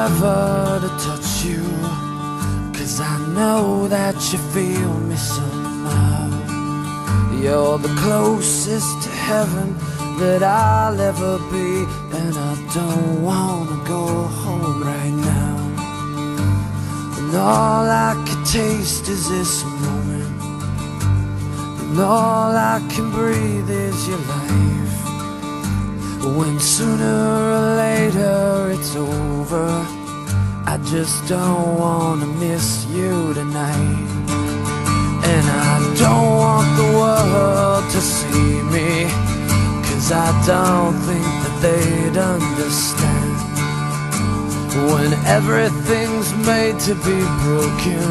ever to touch you, 'cause I know that you feel me somehow. You're the closest to heaven that I'll ever be, and I don't wanna go home right now. And all I can taste is this moment, and all I can breathe is your life. When sooner or later it's over, I just don't wanna miss you tonight. And I don't want the world to see me, 'cause I don't think that they'd understand. When everything's made to be broken,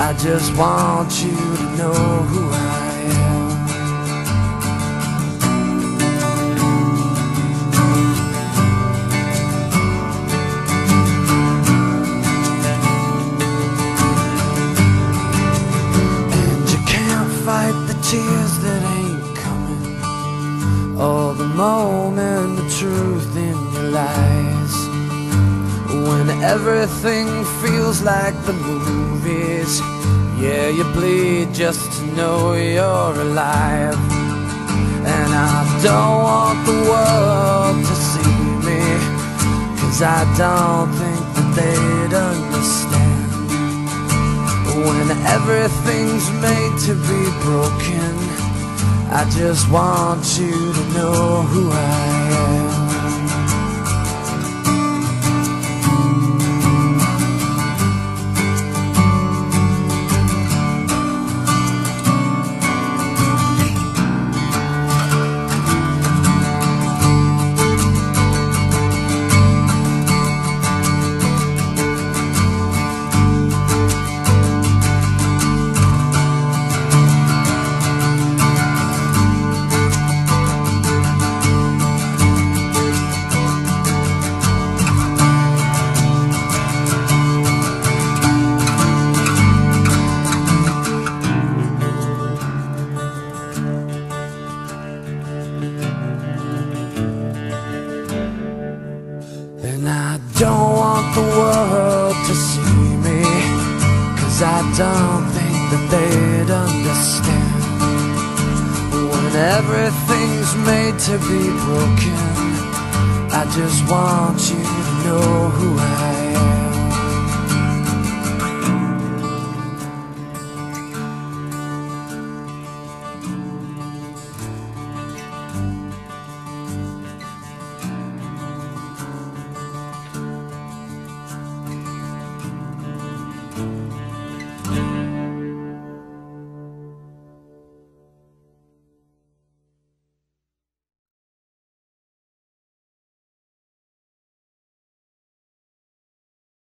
I just want you to know who I am. Tears that ain't coming, or the moment, the truth in your lies. When everything feels like the movies, yeah, you bleed just to know you're alive. And I don't want the world to see me, 'cause I don't think that they'd understand. When everything's made to be broken, I just want you to know who I am. I don't want the world to see me, 'cause I don't think that they'd understand. When everything's made to be broken, I just want you to know who I am.